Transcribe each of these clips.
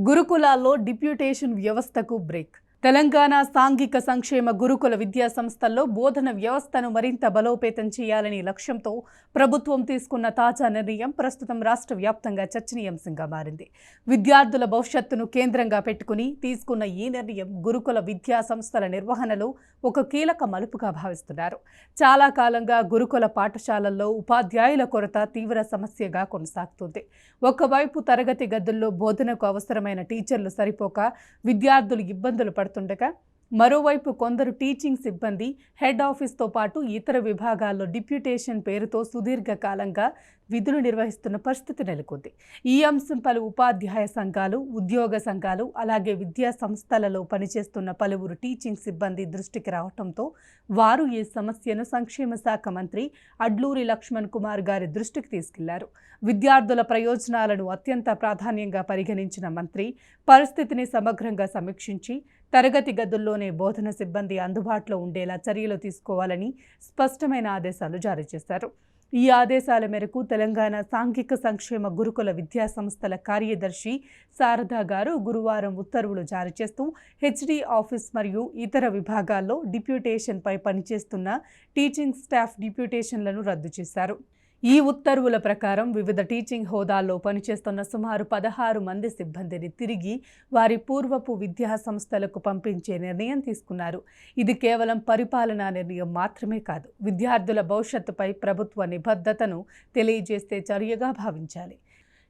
గురుకులాల్లో డిప్యూటేషన్ వ్యవస్థకు బ్రేక్. తెలంగాణ సాంఘిక సంక్షేమ గురుకుల విద్యా సంస్థల్లో బోధన వ్యవస్థను మరింత బలోపేతం చేయాలని లక్ష్యంతో ప్రభుత్వం తీసుకున్న తాజా నిర్ణయం ప్రస్తుతం రాష్ట్ర వ్యాప్తంగా చర్చనీయాంశంగా మారింది. విద్యార్థుల భవిష్యత్తును కేంద్రంగా పెట్టుకుని తీసుకున్న ఈ నిర్ణయం గురుకుల విద్యా సంస్థల నిర్వహణలో ఒక కీలక మలుపుగా భావిస్తున్నారు. చాలా కాలంగా గురుకుల పాఠశాలల్లో ఉపాధ్యాయుల కొరత తీవ్ర సమస్యగా కొనసాగుతుంది. ఒకవైపు తరగతి గదుల్లో బోధనకు అవసరమైన టీచర్లు సరిపోక విద్యార్థులు ఇబ్బందులు పడుతుండగా, మరోవైపు కొందరు టీచింగ్ సిబ్బంది హెడ్ ఆఫీస్తో పాటు ఇతర విభాగాల్లో డిప్యూటేషన్ పేరుతో సుదీర్ఘకాలంగా విధులు నిర్వహిస్తున్న పరిస్థితి నెలకొంది. ఈ అంశం పలు ఉపాధ్యాయ సంఘాలు, ఉద్యోగ సంఘాలు, అలాగే విద్యా సంస్థలలో పనిచేస్తున్న పలువురు టీచింగ్ సిబ్బంది దృష్టికి రావడంతో వారు ఈ సమస్యను సంక్షేమ శాఖ మంత్రి అడ్లూరి లక్ష్మణ్ కుమార్ గారి దృష్టికి తీసుకెళ్లారు. విద్యార్థుల ప్రయోజనాలను అత్యంత ప్రాధాన్యంగా పరిగణించిన మంత్రి పరిస్థితిని సమగ్రంగా సమీక్షించి తరగతి గదుల్లోనే బోధన సిబ్బంది అందుబాటులో ఉండేలా చర్యలు తీసుకోవాలని స్పష్టమైన ఆదేశాలు జారీ చేశారు. ఈ ఆదేశాల మేరకు తెలంగాణ సాంఘిక సంక్షేమ గురుకుల విద్యా సంస్థల కార్యదర్శి శారదా గారు గురువారం ఉత్తర్వులు జారీ చేస్తూ హెచ్డి ఆఫీస్ మరియు ఇతర విభాగాల్లో డిప్యూటేషన్పై పనిచేస్తున్న టీచింగ్ స్టాఫ్ డిప్యూటేషన్లను రద్దు చేశారు. ఈ ఉత్తర్వుల ప్రకారం వివిధ టీచింగ్ హోదాల్లో పనిచేస్తున్న సుమారు 16 మంది సిబ్బందిని తిరిగి వారి పూర్వపు విద్యా సంస్థలకు పంపించే నిర్ణయం తీసుకున్నారు. ఇది కేవలం పరిపాలనా నిర్ణయం మాత్రమే కాదు, విద్యార్థుల భవిష్యత్తుపై ప్రభుత్వ నిబద్ధతను తెలియజేసే చర్యగా భావించాలి.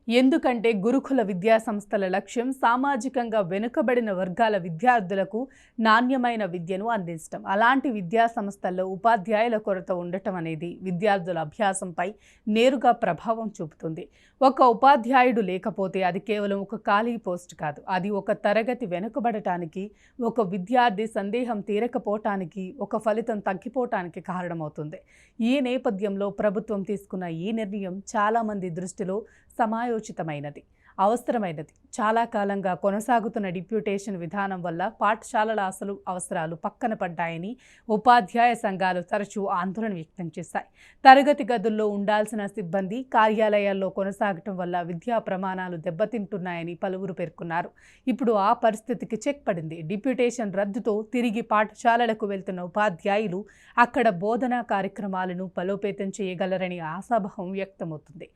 ఎందుకంటే గురుకుల విద్యా సంస్థల లక్ష్యం సామాజికంగా వెనుకబడిన వర్గాల విద్యార్థులకు నాణ్యమైన విద్యను అందించడం. అలాంటి విద్యా సంస్థల్లో ఉపాధ్యాయుల కొరత ఉండటం అనేది విద్యార్థుల అభ్యాసంపై నేరుగా ప్రభావం చూపుతుంది. ఒక ఉపాధ్యాయుడు లేకపోతే అది కేవలం ఒక ఖాళీ పోస్ట్ కాదు, అది ఒక తరగతి వెనుకబడటానికి, ఒక విద్యార్థి సందేహం తీరకపోవటానికి, ఒక ఫలితం తగ్గిపోవటానికి కారణమవుతుంది. ఈ నేపథ్యంలో ప్రభుత్వం తీసుకున్న ఈ నిర్ణయం చాలామంది దృష్టిలో సమాయోచితమైనది, అవసరమైనది. చాలా కాలంగా కొనసాగుతున్న డిప్యూటేషన్ విధానం వల్ల పాఠశాలల అసలు అవసరాలు పక్కన పడ్డాయని ఉపాధ్యాయ సంఘాలు తరచూ ఆందోళన వ్యక్తం చేశాయి. తరగతి గదుల్లో ఉండాల్సిన సిబ్బంది కార్యాలయాల్లో కొనసాగటం వల్ల విద్యా ప్రమాణాలు దెబ్బతింటున్నాయని పలువురు పేర్కొన్నారు. ఇప్పుడు ఆ పరిస్థితికి చెక్ పడింది. డిప్యూటేషన్ రద్దుతో తిరిగి పాఠశాలలకు వెళ్తున్న ఉపాధ్యాయులు అక్కడ బోధనా కార్యక్రమాలను బలోపేతం చేయగలరని ఆశాభావం వ్యక్తమవుతుంది.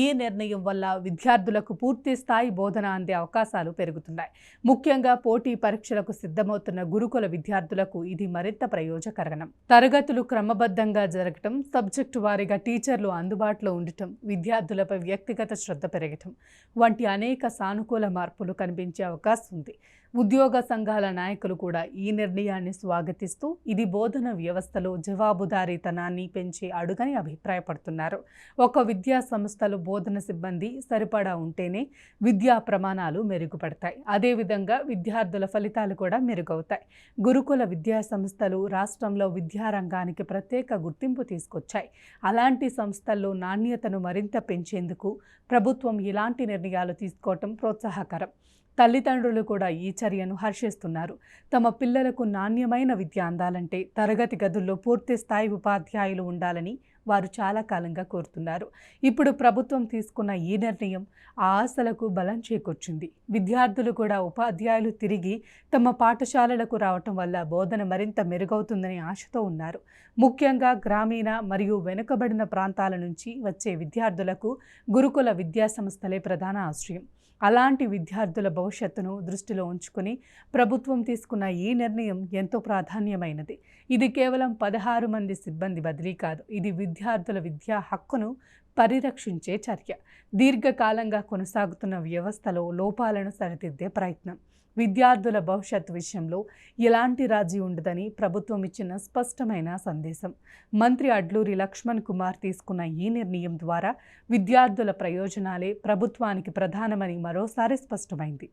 ఈ నిర్ణయం వల్ల విద్యార్థులకు పూర్తి స్థాయి బోధన అందే అవకాశాలు పెరుగుతున్నాయి. ముఖ్యంగా పోటీ పరీక్షలకు సిద్ధమవుతున్న గురుకుల విద్యార్థులకు ఇది మరింత ప్రయోజనకరం. తరగతులు క్రమబద్ధంగా జరగటం, సబ్జెక్టు వారీగా టీచర్లు అందుబాటులో ఉండటం, విద్యార్థులపై వ్యక్తిగత శ్రద్ధ పెరగటం వంటి అనేక సానుకూల మార్పులు కనిపించే అవకాశం ఉంది. ఉద్యోగ సంఘాల నాయకులు కూడా ఈ నిర్ణయాన్ని స్వాగతిస్తూ ఇది బోధన వ్యవస్థలో జవాబుదారీతనాన్ని పెంచే అడుగని అభిప్రాయపడుతున్నారు. ఒక విద్యా సంస్థలో బోధన సిబ్బంది సరిపడా ఉంటేనే విద్యా ప్రమాణాలు మెరుగుపడతాయి. అదేవిధంగా విద్యార్థుల ఫలితాలు కూడా మెరుగవుతాయి. గురుకుల విద్యా సంస్థలు రాష్ట్రంలో విద్యారంగానికి ప్రత్యేక గుర్తింపు తీసుకొచ్చాయి. అలాంటి సంస్థల్లో నాణ్యతను మరింత పెంచేందుకు ప్రభుత్వం ఇలాంటి నిర్ణయాలు తీసుకోవటం ప్రోత్సాహకరం. తల్లిదండ్రులు కూడా ఈ చర్యను హర్షిస్తున్నారు. తమ పిల్లలకు నాణ్యమైన విద్య అందాలంటే తరగతి గదుల్లో పూర్తి స్థాయి ఉపాధ్యాయులు ఉండాలని వారు చాలా కాలంగా కోరుతున్నారు. ఇప్పుడు ప్రభుత్వం తీసుకున్న ఈ నిర్ణయం ఆ ఆశలకు బలం చేకూర్చింది. విద్యార్థులు కూడా ఉపాధ్యాయులు తిరిగి తమ పాఠశాలలకు రావటం వల్ల బోధన మరింత మెరుగవుతుందని ఆశతో ఉన్నారు. ముఖ్యంగా గ్రామీణ మరియు వెనుకబడిన ప్రాంతాల నుంచి వచ్చే విద్యార్థులకు గురుకుల విద్యా సంస్థలే ప్రధాన ఆశ్రయం. అలాంటి విద్యార్థుల భవిష్యత్తును దృష్టిలో ఉంచుకుని ప్రభుత్వం తీసుకున్న ఈ నిర్ణయం ఎంతో ప్రాధాన్యమైనది. ఇది కేవలం 16 మంది సిబ్బంది బదిలీ కాదు, ఇది విద్యార్థుల విద్యా హక్కును పరిరక్షించే చర్య. దీర్ఘకాలంగా కొనసాగుతున్న వ్యవస్థలో లోపాలను సరిదిద్దే ప్రయత్నం. విద్యార్థుల భవిష్యత్తు విషయంలో ఎలాంటి రాజీ ఉండదని ప్రభుత్వం ఇచ్చిన స్పష్టమైన సందేశం. మంత్రి అడ్లూరి లక్ష్మణ్ కుమార్ తీసుకున్న ఈ నిర్ణయం ద్వారా విద్యార్థుల ప్రయోజనాలే ప్రభుత్వానికి ప్రధానమని మరోసారి స్పష్టమైంది.